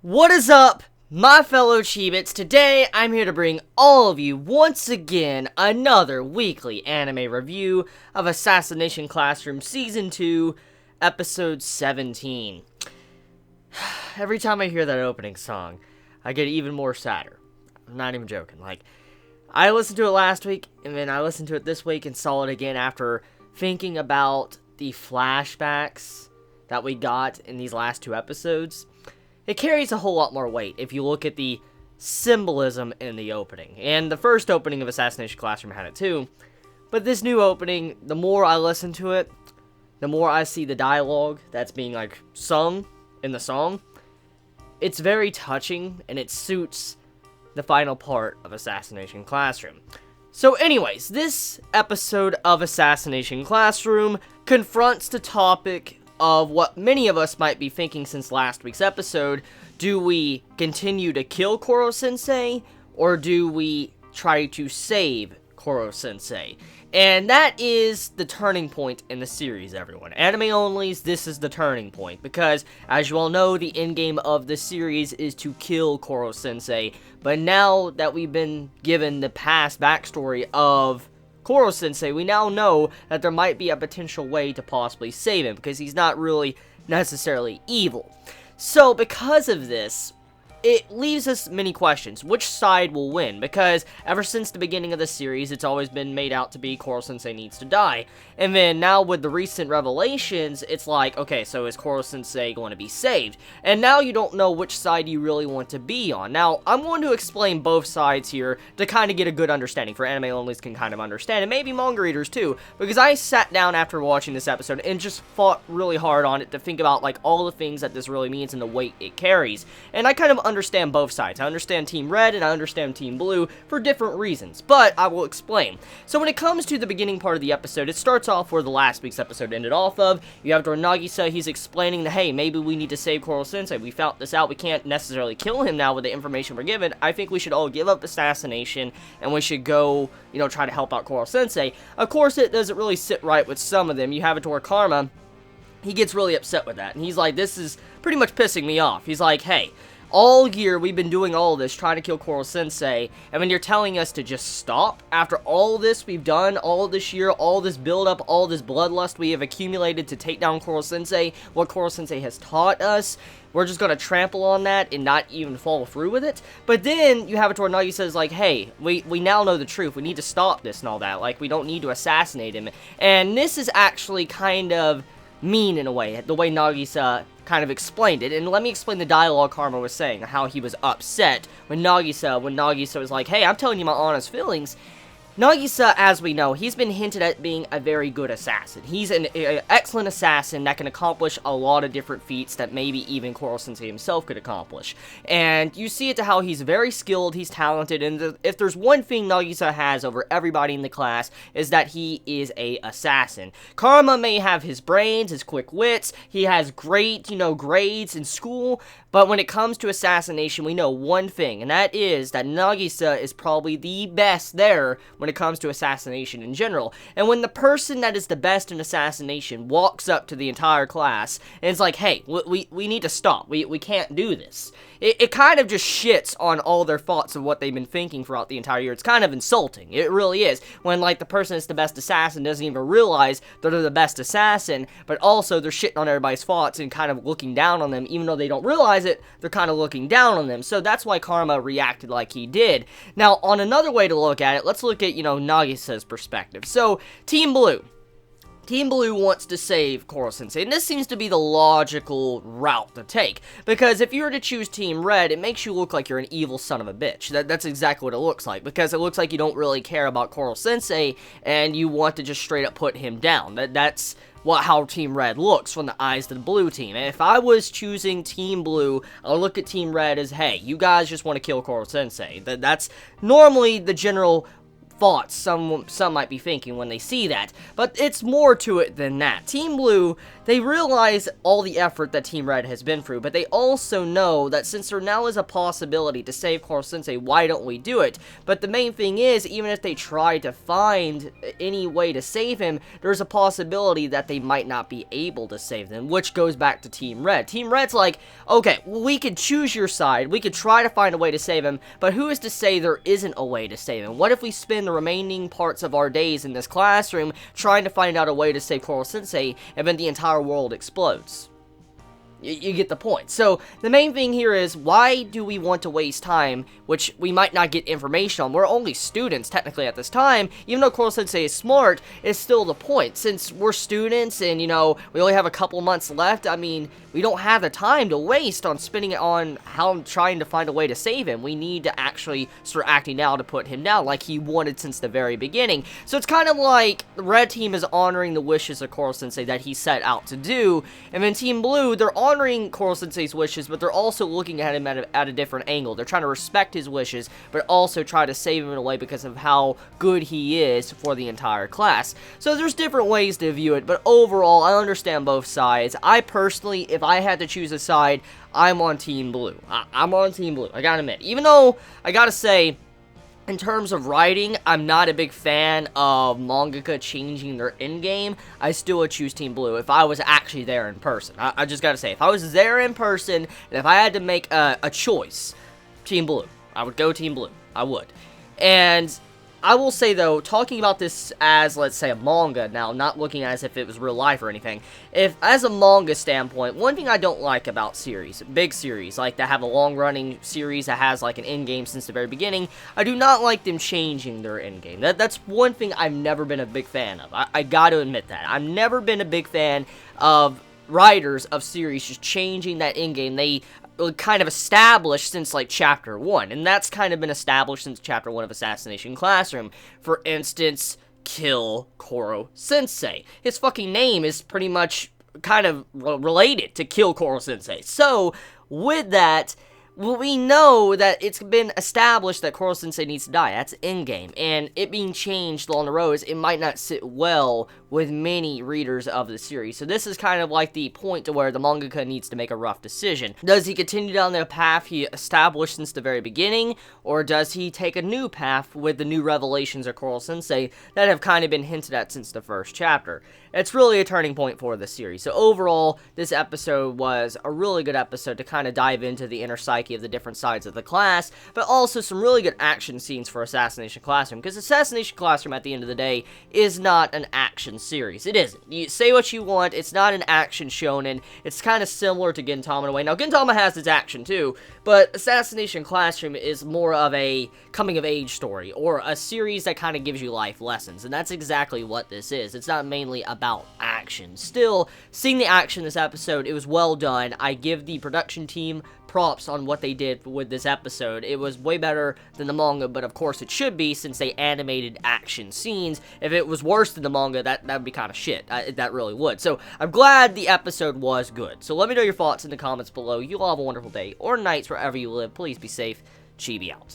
What is up, my fellow Chibits? Today, I'm here to bring all of you, once again, another weekly anime review of Assassination Classroom Season 2, Episode 17. Every time I hear that opening song, I get even more sadder. I'm not even joking. I listened to it last week, and then I listened to it this week and saw it again after thinking about the flashbacks that we got in these last two episodes. It carries a whole lot more weight if you look at the symbolism in the opening. And the first opening of Assassination Classroom had it too. But this new opening, the more I listen to it, the more I see the dialogue that's being sung in the song. It's very touching, and it suits the final part of Assassination Classroom. So anyways, this episode of Assassination Classroom confronts the topic of what many of us might be thinking since last week's episode. Do we continue to kill Koro-sensei, or do we try to save Koro-sensei? And that is the turning point in the series, everyone. Anime onlys, this is the turning point, because, as you all know, the endgame of the series is to kill Koro-sensei, but now that we've been given the past backstory of Koro-sensei, we now know that there might be a potential way to possibly save him, because he's not really necessarily evil. So, because of this, it leaves us many questions. Which side will win? Because ever since the beginning of the series, it's always been made out to be Koro-sensei needs to die. And then now with the recent revelations, it's like, okay, so is Koro-sensei going to be saved? And now you don't know which side you really want to be on. Now, I'm going to explain both sides here to kind of get a good understanding, for anime onlys can kind of understand, and maybe manga readers too, because I sat down after watching this episode and just fought really hard on it to think about all the things that this really means and the weight it carries. And I kind of understand both sides. I understand Team Red and I understand Team Blue for different reasons, but I will explain. So when it comes to the beginning part of the episode, it starts off where the last week's episode ended off of. You have Nagisa, he's explaining that, hey, maybe we need to save Koro-sensei. We found this out. We can't necessarily kill him now with the information we're given. I think we should all give up Assassination and we should go, try to help out Koro-sensei. Of course, it doesn't really sit right with some of them. You have it to where Karma, he gets really upset with that, and he's like, this is pretty much pissing me off. He's like, hey, all year we've been doing all this, trying to kill Koro-sensei, and when you're telling us to just stop, after all this we've done, all this year, all this build-up, all this bloodlust we have accumulated to take down Koro-sensei, what Koro-sensei has taught us, we're just gonna trample on that and not even follow through with it? But then you have it to where Nagi says, hey, we now know the truth, we need to stop this and all that, we don't need to assassinate him. And this is actually kind of mean in a way, the way Nagisa kind of explained it. And let me explain the dialogue Karma was saying, how he was upset when Nagisa was like, hey, I'm telling you my honest feelings. Nagisa, as we know, he's been hinted at being a very good assassin. He's an excellent assassin that can accomplish a lot of different feats that maybe even Koro-sensei himself could accomplish. And you see it to how he's very skilled, he's talented, and if there's one thing Nagisa has over everybody in the class, is that he is a assassin. Karma may have his brains, his quick wits, he has great, grades in school, but when it comes to assassination, we know one thing, and that is that Nagisa is probably the best there when it comes to assassination in general. And when the person that is the best in assassination walks up to the entire class and is like, hey, we need to stop, we can't do this, it kind of just shits on all their thoughts of what they've been thinking throughout the entire year. It's kind of insulting, it really is, when the person that's the best assassin doesn't even realize that they're the best assassin, but also they're shitting on everybody's thoughts and kind of looking down on them, even though they don't realize it, they're kind of looking down on them. So that's why Karma reacted like he did. Now, on another way to look at it, let's look at, Nagisa's perspective. So, Team Blue wants to save Koro-sensei, and this seems to be the logical route to take, because if you were to choose Team Red, it makes you look like you're an evil son of a bitch. That's exactly what it looks like, because it looks like you don't really care about Koro-sensei, and you want to just straight up put him down. That's how Team Red looks from the eyes of the Blue team. And if I was choosing Team Blue, I'll look at Team Red as, hey, you guys just want to kill Koro-sensei. That's normally the general thoughts some might be thinking when they see that. But it's more to it than that. Team Blue, they realize all the effort that Team Red has been through, but they also know that since there now is a possibility to save Coral Sensei, why don't we do it? But the main thing is, even if they try to find any way to save him, there's a possibility that they might not be able to save them, which goes back to Team Red. Team Red's like, okay, well, we could choose your side, we could try to find a way to save him, but who is to say there isn't a way to save him? What if we spend the remaining parts of our days in this classroom trying to find out a way to save Coral Sensei, and then the entire world explodes? You get the point. So, the main thing here is, why do we want to waste time, which we might not get information on? We're only students, technically, at this time. Even though Coral Sensei is smart, it's still the point. Since we're students and, you know, we only have a couple months left, I mean, we don't have the time to waste on spending it on trying to find a way to save him. We need to actually start acting now to put him down, like he wanted since the very beginning. So, it's kind of like the Red Team is honoring the wishes of Coral Sensei that he set out to do, and then Team Blue, they're honoring Coral Sensei's wishes, but they're also looking at him at a different angle. They're trying to respect his wishes, but also try to save him in a way because of how good he is for the entire class. So there's different ways to view it, but overall, I understand both sides. I personally, if I had to choose a side, I'm on Team Blue. I'm on Team Blue, I gotta admit. Even though, I gotta say, in terms of writing, I'm not a big fan of mangaka changing their endgame. I still would choose Team Blue if I was actually there in person. I just gotta say, if I was there in person, and if I had to make a choice, Team Blue. I would go Team Blue. I would. And I will say, though, talking about this as, let's say, a manga now, not looking as if it was real life or anything, if, as a manga standpoint, one thing I don't like about series, big series, like that have a long-running series that has, like, an endgame since the very beginning, I do not like them changing their endgame. That's one thing I've never been a big fan of. I gotta admit that. I've never been a big fan of writers of series just changing that endgame. They kind of established since, like, Chapter 1, and that's kind of been established since Chapter 1 of Assassination Classroom. For instance, kill Coral Sensei. His fucking name is pretty much kind of related to kill Coral Sensei. So, with that, we know that it's been established that Coral Sensei needs to die. That's endgame. And it being changed along the road, it might not sit well with many readers of the series. So this is kind of like the point to where the mangaka needs to make a rough decision. Does he continue down the path he established since the very beginning? Or does he take a new path with the new revelations of Coral Sensei that have kind of been hinted at since the first chapter? It's really a turning point for the series. So overall, this episode was a really good episode to kind of dive into the inner psyche of the different sides of the class, but also some really good action scenes for Assassination Classroom, because Assassination Classroom, at the end of the day, is not an action series. It isn't. You say what you want, it's not an action shonen. It's kind of similar to Gintama in a way. Now, Gintama has its action too, but Assassination Classroom is more of a coming-of-age story, or a series that kind of gives you life lessons, and that's exactly what this is. It's not mainly about action. Still, seeing the action this episode, it was well done. I give the production team props on what they did with this episode. It was way better than the manga, but of course it should be, since they animated action scenes. If it was worse than the manga, that would be kind of shit. That really would. So, I'm glad the episode was good. So, let me know your thoughts in the comments below. You all have a wonderful day, or nights, wherever you live. Please be safe. Chibi out.